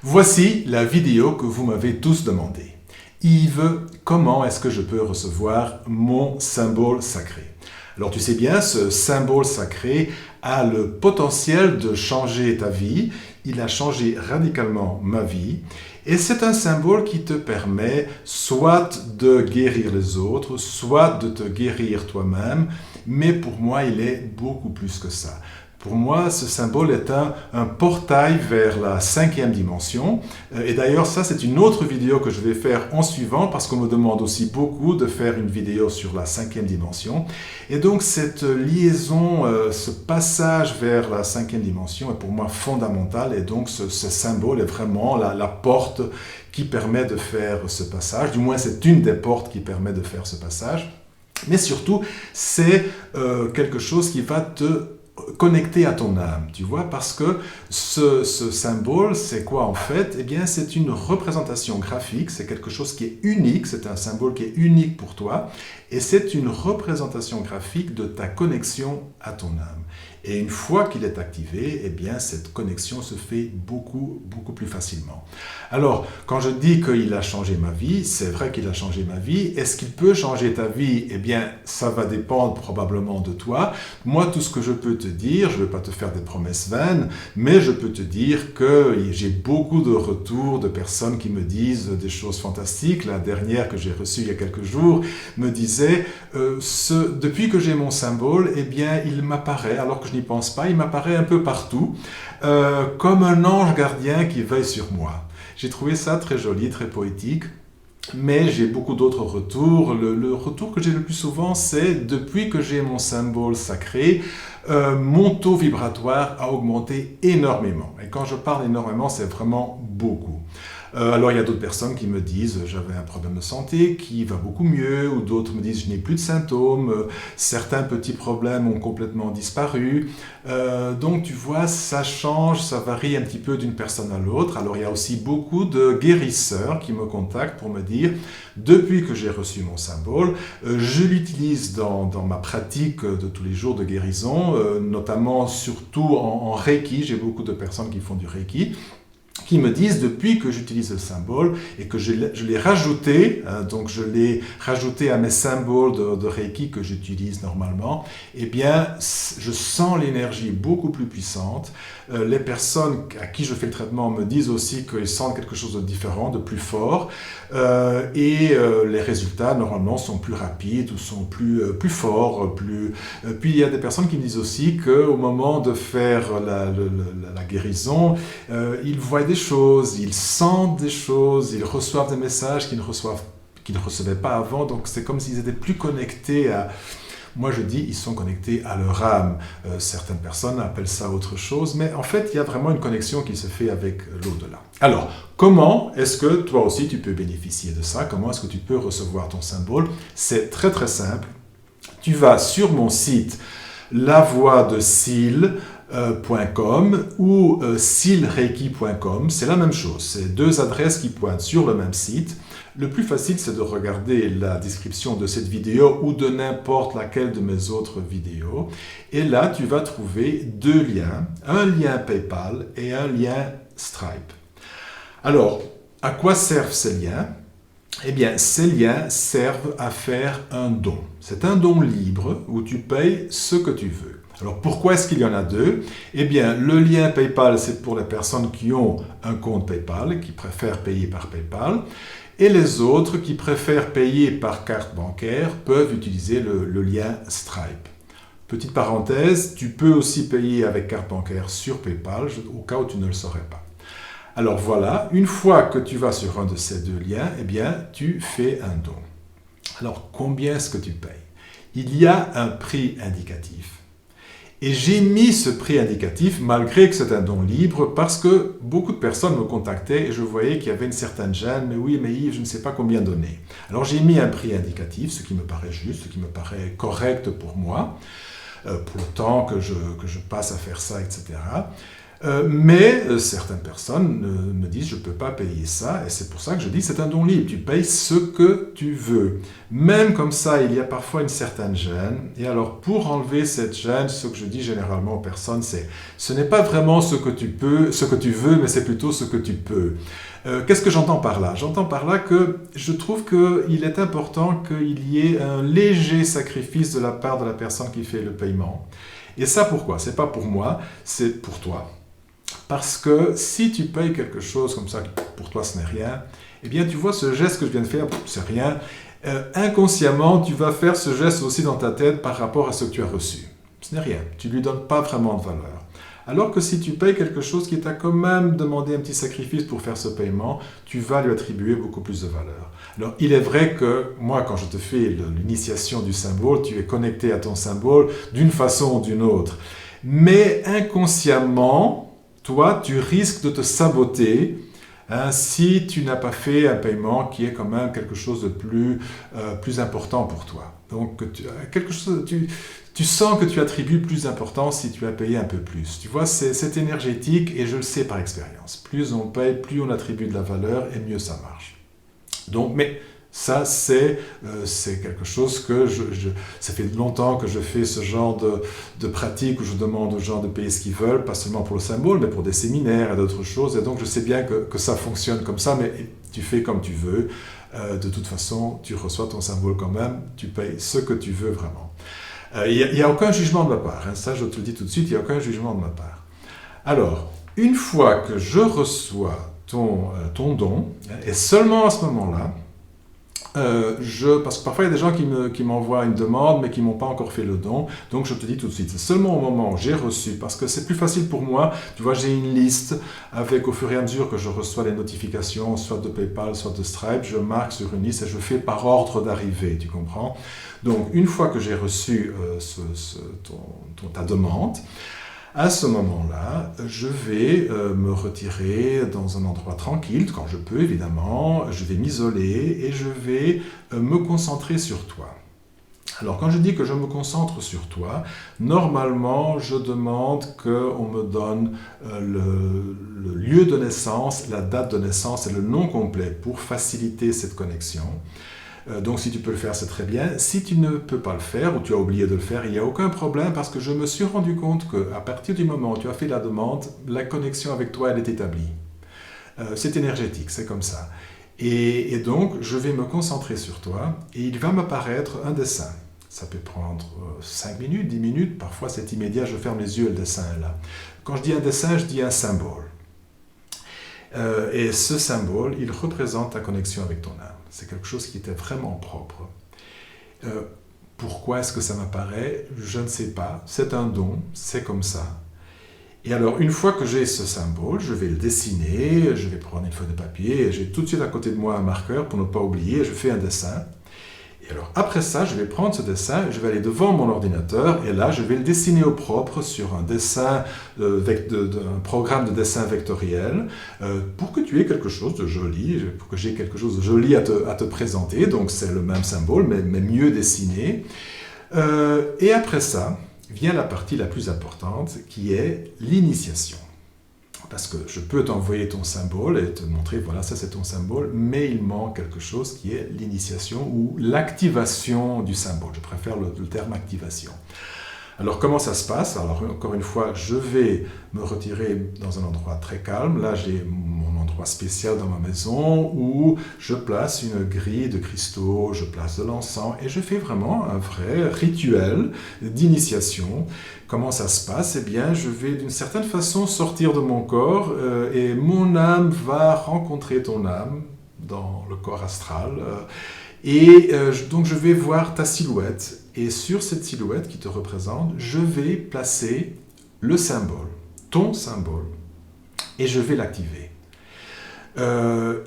Voici la vidéo que vous m'avez tous demandé. Yves, comment est-ce que je peux recevoir mon symbole sacré? Alors tu sais bien, ce symbole sacré a le potentiel de changer ta vie. Il a changé radicalement ma vie. Et c'est un symbole qui te permet soit de guérir les autres, soit de te guérir toi-même. Mais pour moi, il est beaucoup plus que ça. Pour moi, ce symbole est un portail vers la 5e dimension. Et d'ailleurs, ça, c'est une autre vidéo que je vais faire en suivant parce qu'on me demande aussi beaucoup de faire une vidéo sur la 5e dimension. Et donc, cette liaison, ce passage vers la 5e dimension est pour moi fondamental. Et donc, ce symbole est vraiment la porte qui permet de faire ce passage. Du moins, c'est une des portes qui permet de faire ce passage. Mais surtout, c'est quelque chose qui va te connecté à ton âme, tu vois, parce que ce symbole, c'est quoi en fait? Eh bien, c'est une représentation graphique, c'est quelque chose qui est unique, c'est un symbole qui est unique pour toi, et c'est une représentation graphique de ta connexion à ton âme. Et une fois qu'il est activé, eh bien, cette connexion se fait beaucoup plus facilement. Alors, quand je dis qu'il a changé ma vie, c'est vrai qu'il a changé ma vie. Est-ce qu'il peut changer ta vie? Eh bien, ça va dépendre probablement de toi. Moi, tout ce que je peux te dire, je ne vais pas te faire des promesses vaines, mais je peux te dire que j'ai beaucoup de retours de personnes qui me disent des choses fantastiques. La dernière que j'ai reçue il y a quelques jours me disait depuis que j'ai mon symbole, eh bien, il m'apparaît, alors que je n'y pense pas, il m'apparaît un peu partout, comme un ange gardien qui veille sur moi. J'ai trouvé ça très joli, très poétique. Mais j'ai beaucoup d'autres retours. Le retour que j'ai le plus souvent, c'est depuis que j'ai mon symbole sacré, mon taux vibratoire a augmenté énormément. Et quand je parle énormément, c'est vraiment beaucoup. Alors il y a d'autres personnes qui me disent j'avais un problème de santé qui va beaucoup mieux, ou d'autres me disent je n'ai plus de symptômes, certains petits problèmes ont complètement disparu. Donc tu vois, ça change, ça varie un petit peu d'une personne à l'autre. Alors il y a aussi beaucoup de guérisseurs qui me contactent pour me dire depuis que j'ai reçu mon symbole, je l'utilise dans ma pratique de tous les jours de guérison, notamment surtout en Reiki. J'ai beaucoup de personnes qui font du Reiki, qui me disent depuis que j'utilise le symbole et que je l'ai rajouté, donc je l'ai rajouté à mes symboles de Reiki que j'utilise normalement, eh bien je sens l'énergie beaucoup plus puissante. Les personnes à qui je fais le traitement me disent aussi qu'ils sentent quelque chose de différent, de plus fort, et les résultats normalement sont plus rapides ou sont plus forts. Puis il y a des personnes qui me disent aussi qu'au moment de faire la guérison, ils voient des choses, ils sentent des choses, ils reçoivent des messages qu'ils ne recevaient pas avant, donc c'est comme s'ils étaient plus connectés à... Moi je dis, ils sont connectés à leur âme. Certaines personnes appellent ça autre chose, mais en fait, il y a vraiment une connexion qui se fait avec l'au-delà. Alors, comment est-ce que toi aussi tu peux bénéficier de ça? Comment est-ce que tu peux recevoir ton symbole? C'est très très simple. Tu vas sur mon site lavoidecile.com ou silreiki.com, c'est la même chose, c'est deux adresses qui pointent sur le même site. Le plus facile, c'est de regarder la description de cette vidéo ou de n'importe laquelle de mes autres vidéos. Et là, tu vas trouver deux liens, un lien PayPal et un lien Stripe. Alors, à quoi servent ces liens? Eh bien, ces liens servent à faire un don. C'est un don libre où tu payes ce que tu veux. Alors, pourquoi est-ce qu'il y en a deux? Eh bien, le lien PayPal, c'est pour les personnes qui ont un compte PayPal, qui préfèrent payer par PayPal. Et les autres qui préfèrent payer par carte bancaire peuvent utiliser le lien Stripe. Petite parenthèse, tu peux aussi payer avec carte bancaire sur PayPal, au cas où tu ne le saurais pas. Alors voilà, une fois que tu vas sur un de ces deux liens, eh bien, tu fais un don. Alors, combien est-ce que tu payes? Il y a un prix indicatif. Et j'ai mis ce prix indicatif malgré que c'est un don libre parce que beaucoup de personnes me contactaient et je voyais qu'il y avait une certaine gêne. Mais oui, mais Yves, je ne sais pas combien donner. Alors j'ai mis un prix indicatif, ce qui me paraît juste, ce qui me paraît correct pour moi, pour le temps que je passe à faire ça, etc. Mais certaines personnes me disent je ne peux pas payer ça et c'est pour ça que je dis c'est un don libre, tu payes ce que tu veux. Même comme ça, il y a parfois une certaine gêne et alors pour enlever cette gêne, ce que je dis généralement aux personnes c'est ce n'est pas vraiment ce que tu peux, ce que tu veux, mais c'est plutôt ce que tu peux. Qu'est-ce que j'entends par là? J'entends par là que je trouve qu'il est important qu'il y ait un léger sacrifice de la part de la personne qui fait le paiement. Et ça pourquoi? C'est pas pour moi, c'est pour toi. Parce que si tu payes quelque chose comme ça, pour toi ce n'est rien, eh bien tu vois ce geste que je viens de faire, c'est rien. Inconsciemment, tu vas faire ce geste aussi dans ta tête par rapport à ce que tu as reçu. Ce n'est rien, tu ne lui donnes pas vraiment de valeur. Alors que si tu payes quelque chose qui t'a quand même demandé un petit sacrifice pour faire ce paiement, tu vas lui attribuer beaucoup plus de valeur. Alors, il est vrai que moi, quand je te fais l'initiation du symbole, tu es connecté à ton symbole d'une façon ou d'une autre. Mais inconsciemment, toi, tu risques de te saboter si tu n'as pas fait un paiement qui est quand même quelque chose de plus important pour toi. Donc, tu sens que tu attribues plus d'importance si tu as payé un peu plus. Tu vois, c'est énergétique et je le sais par expérience. Plus on paye, plus on attribue de la valeur et mieux ça marche. Donc, mais ça, c'est quelque chose que ça fait longtemps que je fais ce genre de pratique où je demande aux gens de payer ce qu'ils veulent, pas seulement pour le symbole, mais pour des séminaires et d'autres choses. Et donc, je sais bien que ça fonctionne comme ça, mais tu fais comme tu veux. De toute façon, tu reçois ton symbole quand même, tu payes ce que tu veux vraiment. Il n'y a aucun jugement de ma part, hein. Ça je te le dis tout de suite, il n'y a aucun jugement de ma part. Alors, une fois que je reçois ton don, et seulement à ce moment-là, parce que parfois il y a des gens qui m'envoient une demande mais qui ne m'ont pas encore fait le don, donc je te dis tout de suite, c'est seulement au moment où j'ai reçu, parce que c'est plus facile pour moi, tu vois, j'ai une liste avec au fur et à mesure que je reçois les notifications, soit de PayPal, soit de Stripe, je marque sur une liste et je fais par ordre d'arrivée, tu comprends? Donc une fois que j'ai reçu ta demande, à ce moment-là, je vais me retirer dans un endroit tranquille, quand je peux évidemment, je vais m'isoler et je vais me concentrer sur toi. Alors quand je dis que je me concentre sur toi, normalement je demande qu'on me donne le lieu de naissance, la date de naissance et le nom complet pour faciliter cette connexion. Donc si tu peux le faire, c'est très bien. Si tu ne peux pas le faire ou tu as oublié de le faire, il n'y a aucun problème parce que je me suis rendu compte qu'à partir du moment où tu as fait la demande, la connexion avec toi, elle est établie. C'est énergétique, c'est comme ça. Et donc, je vais me concentrer sur toi et il va m'apparaître un dessin. Ça peut prendre 5 minutes, 10 minutes, parfois c'est immédiat, je ferme les yeux et le dessin est là. Quand je dis un dessin, je dis un symbole. Et ce symbole, il représente ta connexion avec ton âme. C'est quelque chose qui était vraiment propre. Pourquoi est-ce que ça m'apparaît? Je ne sais pas. C'est un don, c'est comme ça. Et alors, une fois que j'ai ce symbole, je vais le dessiner, je vais prendre une feuille de papier, et j'ai tout de suite à côté de moi un marqueur pour ne pas oublier, je fais un dessin. Et alors, après ça, je vais prendre ce dessin, je vais aller devant mon ordinateur, et là, je vais le dessiner au propre sur un dessin, un programme de dessin vectoriel, pour que tu aies quelque chose de joli, pour que j'ai quelque chose de joli à te présenter. Donc, c'est le même symbole, mais mieux dessiné. Et après ça, vient la partie la plus importante, qui est l'initiation. Parce que je peux t'envoyer ton symbole et te montrer, voilà, ça c'est ton symbole, mais il manque quelque chose qui est l'initiation ou l'activation du symbole. Je préfère le terme activation. Alors comment ça se passe? Alors encore une fois, je vais me retirer dans un endroit très calme. Là, j'ai mon endroit spécial dans ma maison où je place une grille de cristaux, je place de l'encens et je fais vraiment un vrai rituel d'initiation. Comment ça se passe? Eh bien, je vais d'une certaine façon sortir de mon corps et mon âme va rencontrer ton âme dans le corps astral. Donc je vais voir ta silhouette et sur cette silhouette qui te représente, je vais placer le symbole, ton symbole, et je vais l'activer.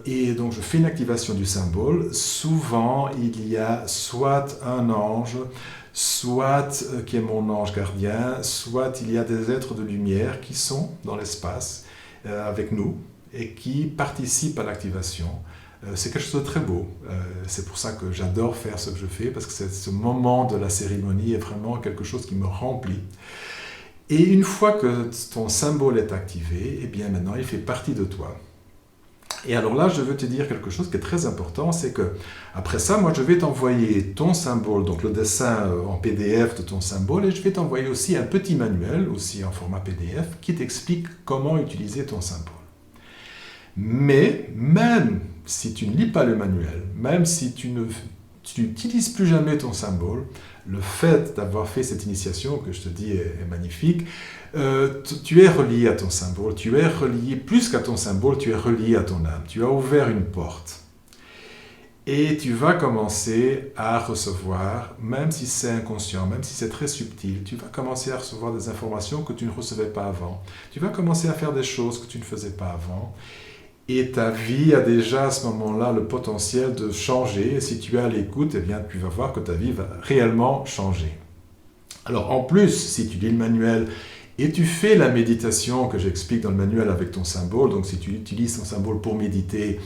Et donc je fais une activation du symbole. Souvent il y a soit un ange, soit qui est mon ange gardien, soit il y a des êtres de lumière qui sont dans l'espace avec nous et qui participent à l'activation. C'est quelque chose de très beau. C'est pour ça que j'adore faire ce que je fais, parce que ce moment de la cérémonie est vraiment quelque chose qui me remplit. Et une fois que ton symbole est activé, eh bien maintenant il fait partie de toi. Et alors là, je veux te dire quelque chose qui est très important, c'est que après ça, moi je vais t'envoyer ton symbole, donc le dessin en PDF de ton symbole, et je vais t'envoyer aussi un petit manuel, aussi en format PDF, qui t'explique comment utiliser ton symbole. Mais même si tu ne lis pas le manuel, même si tu n'utilises plus jamais ton symbole, le fait d'avoir fait cette initiation, que je te dis est magnifique, tu es relié à ton symbole, tu es relié plus qu'à ton symbole, tu es relié à ton âme. Tu as ouvert une porte. Et tu vas commencer à recevoir, même si c'est inconscient, même si c'est très subtil, tu vas commencer à recevoir des informations que tu ne recevais pas avant. Tu vas commencer à faire des choses que tu ne faisais pas avant. Et ta vie a déjà à ce moment-là le potentiel de changer. Et si tu es à l'écoute, eh bien, tu vas voir que ta vie va réellement changer. Alors en plus, si tu lis le manuel et tu fais la méditation que j'explique dans le manuel avec ton symbole, donc si tu utilises ton symbole pour méditer,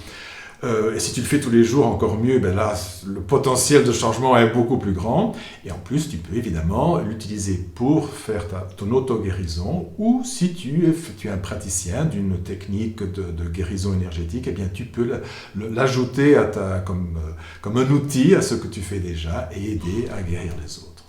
et si tu le fais tous les jours, encore mieux, ben là, le potentiel de changement est beaucoup plus grand. Et en plus, tu peux évidemment l'utiliser pour faire ton auto-guérison, ou si tu es un praticien d'une technique de guérison énergétique, eh bien, tu peux l'ajouter comme un outil à ce que tu fais déjà et aider à guérir les autres.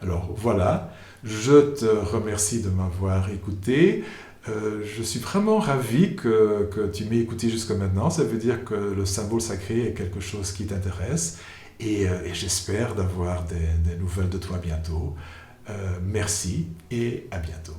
Alors voilà, je te remercie de m'avoir écouté. Je suis vraiment ravi que tu m'aies écouté jusqu'à maintenant. Ça veut dire que le symbole sacré est quelque chose qui t'intéresse et j'espère d'avoir des nouvelles de toi bientôt. Merci et à bientôt.